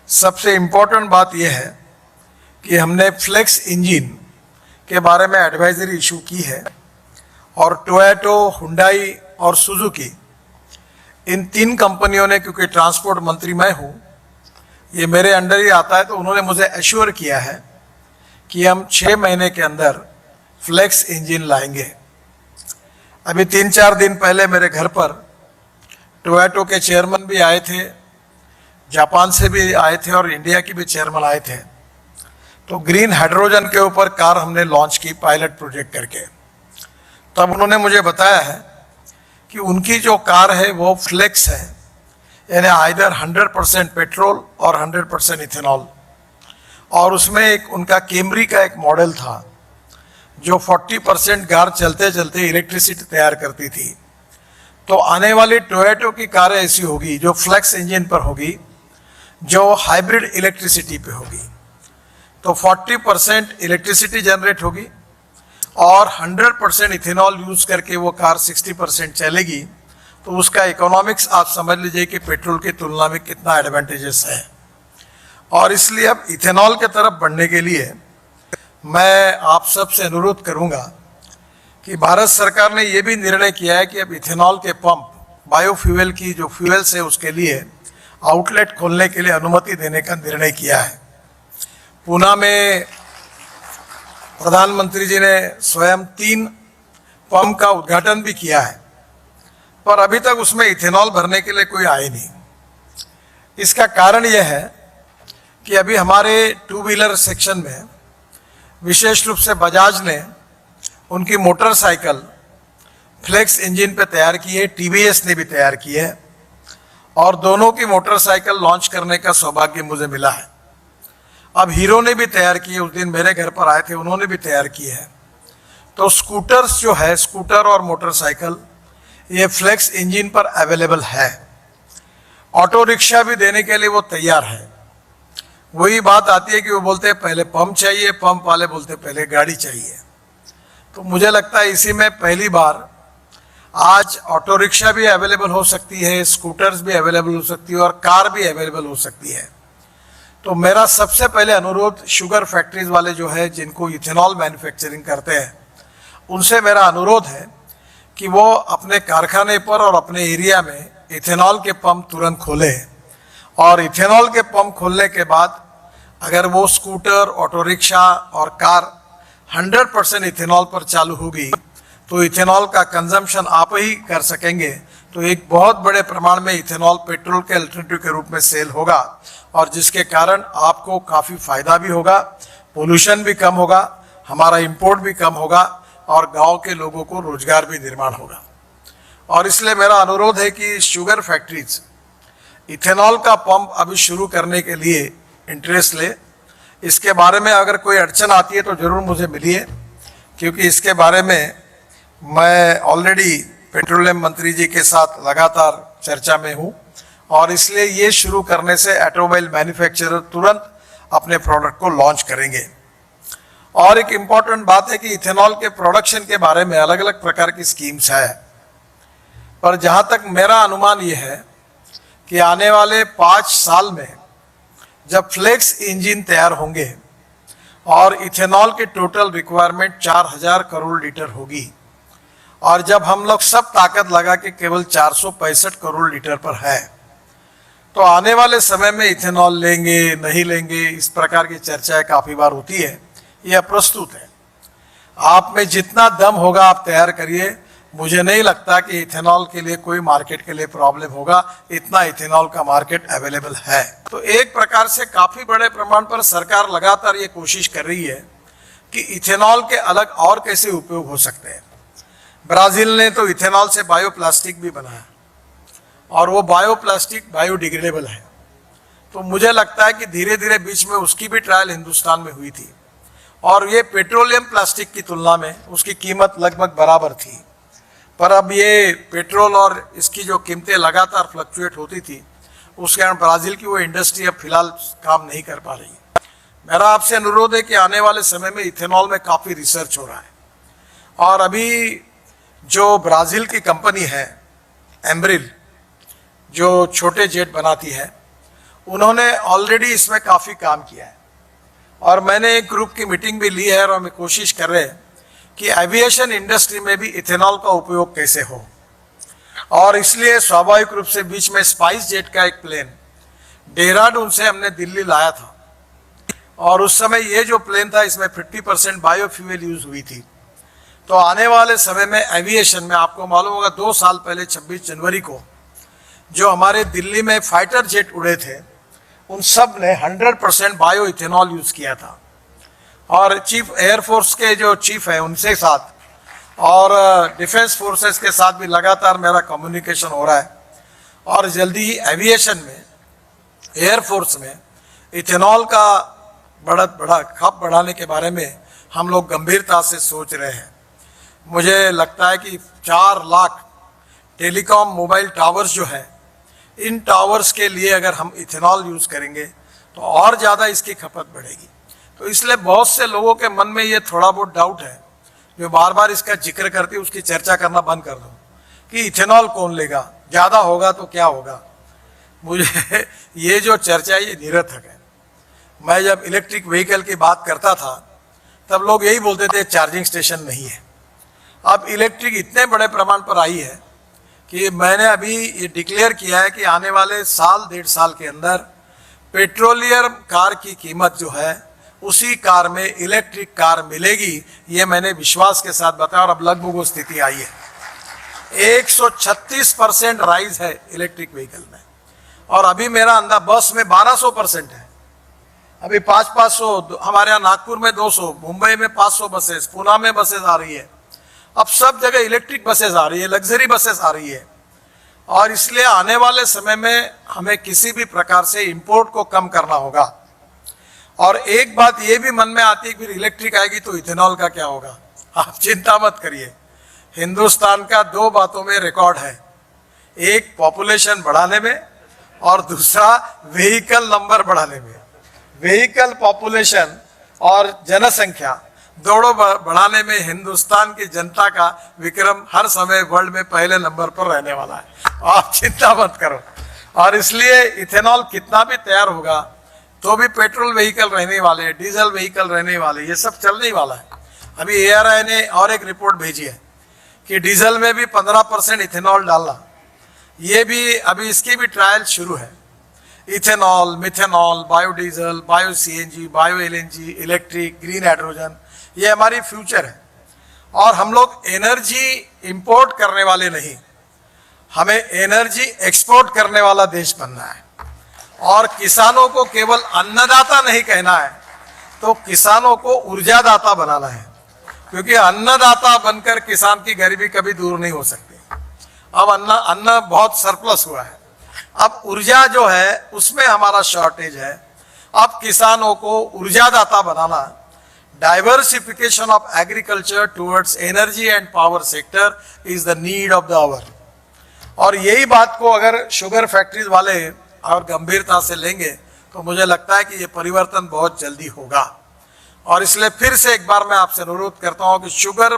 सबसे इम्पोर्टेंट बात यह है कि हमने फ्लेक्स इंजन के बारे में एडवाइजरी इशू की है और टोयोटा, हुंडई और सुजुकी, इन तीन कंपनियों ने, क्योंकि ट्रांसपोर्ट मंत्री मैं हूँ, ये मेरे अंडर ही आता है, तो उन्होंने मुझे एश्योर किया है कि हम 6 महीने के अंदर फ्लेक्स इंजन लाएंगे। अभी 3-4 दिन पहले मेरे घर पर टोयोटा के चेयरमैन भी आए थे, जापान से भी आए थे और इंडिया की भी चेयरमैन आए थे। तो ग्रीन हाइड्रोजन के ऊपर कार हमने लॉन्च की पायलट प्रोजेक्ट करके। तब उन्होंने मुझे बताया है कि उनकी जो कार है वो फ्लेक्स है, यानी आइदर 100% पेट्रोल और 100% इथेनॉल। और उसमें एक उनका कैमरी का एक मॉडल था जो 40% कार चलते चलते इलेक्ट्रिसिटी तैयार करती थी। तो आने वाली टोयोटा की कारें ऐसी होगी जो फ्लेक्स इंजन पर होगी, जो हाइब्रिड इलेक्ट्रिसिटी पे होगी। तो 40% इलेक्ट्रिसिटी जनरेट होगी और 100% इथेनॉल यूज करके वो कार 60% चलेगी। तो उसका इकोनॉमिक्स आप समझ लीजिए कि पेट्रोल की तुलना में कितना एडवांटेजेस है। और इसलिए अब इथेनॉल के तरफ बढ़ने के लिए मैं आप सबसे अनुरोध करूंगा कि भारत सरकार ने ये भी निर्णय किया है कि अब इथेनॉल के पंप, बायोफ्यूल की जो फ्यूल्स है, उसके लिए आउटलेट खोलने के लिए अनुमति देने का निर्णय किया है। पूना में प्रधानमंत्री जी ने स्वयं 3 पंप का उद्घाटन भी किया है, पर अभी तक उसमें इथेनॉल भरने के लिए कोई आए नहीं। इसका कारण यह है कि अभी हमारे 2 व्हीलर सेक्शन में विशेष रूप से बजाज ने उनकी मोटरसाइकिल फ्लेक्स इंजन पे तैयार की है, टीवीएस ने भी तैयार की है, और दोनों की मोटरसाइकिल लॉन्च करने का सौभाग्य मुझे मिला है। अब हीरो ने भी तैयार की है, उस दिन मेरे घर पर आए थे, उन्होंने भी तैयार की है। तो स्कूटर्स जो है, स्कूटर और मोटरसाइकिल, ये फ्लेक्स इंजन पर अवेलेबल है। ऑटो रिक्शा भी देने के लिए वो तैयार है। वही बात आती है कि वो बोलते हैं पहले पंप चाहिए, पंप वाले बोलते हैं पहले गाड़ी चाहिए। तो मुझे लगता है इसी में पहली बार आज ऑटो रिक्शा भी अवेलेबल हो सकती है, स्कूटर्स भी अवेलेबल हो सकती है और कार भी अवेलेबल हो सकती है। तो मेरा सबसे पहले अनुरोध शुगर फैक्ट्रीज वाले जो है, जिनको इथेनॉल मैन्युफैक्चरिंग करते हैं, उनसे मेरा अनुरोध है कि वो अपने कारखाने पर और अपने एरिया में इथेनॉल के पंप तुरंत खोलें। और इथेनॉल के पंप खोलने के बाद अगर वो स्कूटर, ऑटो रिक्शा और कार 100% इथेनॉल पर चालू होगी तो इथेनॉल का कंजम्पशन आप ही कर सकेंगे। तो एक बहुत बड़े प्रमाण में इथेनॉल पेट्रोल के अल्टरनेटिव के रूप में सेल होगा और जिसके कारण आपको काफ़ी फायदा भी होगा, पोल्यूशन भी कम होगा, हमारा इंपोर्ट भी कम होगा और गांव के लोगों को रोजगार भी निर्माण होगा। और इसलिए मेरा अनुरोध है कि शुगर फैक्ट्रीज इथेनॉल का पंप अभी शुरू करने के लिए इंटरेस्ट ले। इसके बारे में अगर कोई अड़चन आती है तो ज़रूर मुझे मिलिए, क्योंकि इसके बारे में मैं ऑलरेडी पेट्रोलियम मंत्री जी के साथ लगातार चर्चा में हूँ। और इसलिए ये शुरू करने से ऑटोमोबाइल मैन्युफैक्चरर तुरंत अपने प्रोडक्ट को लॉन्च करेंगे। और एक इम्पॉर्टेंट बात है कि इथेनॉल के प्रोडक्शन के बारे में अलग अलग प्रकार की स्कीम्स है, पर जहाँ तक मेरा अनुमान ये है कि आने वाले 5 साल में जब फ्लेक्स इंजन तैयार होंगे और इथेनॉल की टोटल रिक्वायरमेंट 4000 करोड़ लीटर होगी, और जब हम लोग सब ताकत लगा के केवल 465 करोड़ लीटर पर है, तो आने वाले समय में इथेनॉल लेंगे नहीं लेंगे, इस प्रकार की चर्चाएं काफ़ी बार होती है। यह अप्रस्तुत है। आप में जितना दम होगा आप तैयार करिए। मुझे नहीं लगता कि इथेनॉल के लिए कोई मार्केट के लिए प्रॉब्लम होगा, इतना इथेनॉल का मार्केट अवेलेबल है। तो एक प्रकार से काफ़ी बड़े प्रमाण पर सरकार लगातार ये कोशिश कर रही है कि इथेनॉल के अलग और कैसे उपयोग हो सकते हैं। ब्राज़ील ने तो इथेनॉल से बायोप्लास्टिक भी बनाया और वो बायोप्लास्टिक बायोडिग्रेडेबल है। तो मुझे लगता है कि धीरे धीरे बीच में उसकी भी ट्रायल हिंदुस्तान में हुई थी और ये पेट्रोलियम प्लास्टिक की तुलना में उसकी कीमत लगभग बराबर थी। पर अब ये पेट्रोल और इसकी जो कीमतें लगातार फ्लक्चुएट होती थी, उसके कारण ब्राज़ील की वो इंडस्ट्री अब फिलहाल काम नहीं कर पा रही है। मेरा आपसे अनुरोध है कि आने वाले समय में इथेनॉल में काफ़ी रिसर्च हो रहा है। और अभी जो ब्राज़ील की कंपनी है एम्ब्रिल, जो छोटे जेट बनाती है, उन्होंने ऑलरेडी इसमें काफ़ी काम किया है और मैंने एक ग्रुप की मीटिंग भी ली है और हम कोशिश कर रहे हैं कि एविएशन इंडस्ट्री में भी इथेनॉल का उपयोग कैसे हो। और इसलिए स्वाभाविक रूप से बीच में स्पाइस जेट का एक प्लेन देहरादून से हमने दिल्ली लाया था और उस समय ये जो प्लेन था इसमें 50% बायोफ्यूल यूज हुई थी। तो आने वाले समय में एविएशन में आपको मालूम होगा 2 साल पहले 26 जनवरी को जो हमारे दिल्ली में फाइटर जेट उड़े थे उन सब ने 100% बायो इथेनॉल यूज किया था। और चीफ एयरफोर्स के जो चीफ है उनसे साथ और डिफेंस फोर्सेस के साथ भी लगातार मेरा कम्युनिकेशन हो रहा है और जल्दी ही एविएशन में एयरफोर्स में इथेनॉल का बड़ा खप बढ़ाने के बारे में हम लोग गंभीरता से सोच रहे हैं। मुझे लगता है कि 4 लाख टेलीकॉम मोबाइल टावर्स जो है इन टावर्स के लिए अगर हम इथेनॉल यूज़ करेंगे तो और ज़्यादा इसकी खपत बढ़ेगी। तो इसलिए बहुत से लोगों के मन में ये थोड़ा बहुत डाउट है जो बार बार इसका जिक्र करते उसकी चर्चा करना बंद कर दो कि इथेनॉल कौन लेगा, ज़्यादा होगा तो क्या होगा। मुझे ये जो चर्चा है ये निरर्थक है। मैं जब इलेक्ट्रिक व्हीकल की बात करता था तब लोग यही बोलते थे चार्जिंग स्टेशन नहीं है। अब इलेक्ट्रिक इतने बड़े प्रमाण पर आई है कि मैंने अभी ये डिक्लेयर किया है कि आने वाले साल 1.5 साल के अंदर पेट्रोलियम कार की कीमत जो है उसी कार में इलेक्ट्रिक कार मिलेगी। ये मैंने विश्वास के साथ बताया और अब लगभग वो स्थिति आई है। 136% राइज है इलेक्ट्रिक व्हीकल में और अभी मेरा अंदाज बस में 1200% है। अभी 500 हमारे यहाँ नागपुर में 200, मुंबई में 500 बसेस, पुणे में बसेस आ रही है। अब सब जगह इलेक्ट्रिक बसेस आ रही है, लग्जरी बसेस आ रही है और इसलिए आने वाले समय में हमें किसी भी प्रकार से इंपोर्ट को कम करना होगा। और एक बात ये भी मन में आती है कि फिर इलेक्ट्रिक आएगी तो इथेनॉल का क्या होगा। आप चिंता मत करिए, हिंदुस्तान का 2 बातों में रिकॉर्ड है, एक पॉपुलेशन बढ़ाने में और दूसरा व्हीकल नंबर बढ़ाने में। व्हीकल पॉपुलेशन और जनसंख्या दोनों बढ़ाने में हिंदुस्तान की जनता का विक्रम हर समय वर्ल्ड में पहले नंबर पर रहने वाला है। आप चिंता मत करो। और इसलिए इथेनॉल कितना भी तैयार होगा तो भी पेट्रोल व्हीकल रहने वाले, डीजल व्हीकल रहने वाले, ये सब चलने वाला है। अभी ARI ने और एक रिपोर्ट भेजी है कि डीजल में भी 15% इथेनॉल डालना, ये भी अभी इसकी भी ट्रायल शुरू है। Ethanol, methanol, biodiesel, bio CNG, bio LNG, electric, green hydrogen, ये हमारी फ्यूचर है। और हम लोग एनर्जी इंपोर्ट करने वाले नहीं, हमें एनर्जी एक्सपोर्ट करने वाला देश बनना है। और किसानों को केवल अन्नदाता नहीं कहना है, तो किसानों को ऊर्जादाता बनाना है, क्योंकि अन्नदाता बनकर किसान की गरीबी कभी दूर नहीं हो सकती। अब अन्न बहुत सरप्लस हुआ है, अब ऊर्जा जो है उसमें हमारा शॉर्टेज है। अब किसानों को ऊर्जादाता बनाना, diversification of agriculture towards energy and power sector is the need of the hour. और यही बात को अगर शुगर फैक्ट्रीज वाले और गंभीरता से लेंगे तो मुझे लगता है कि ये परिवर्तन बहुत जल्दी होगा। और इसलिए फिर से एक बार मैं आपसे अनुरोध करता हूं कि शुगर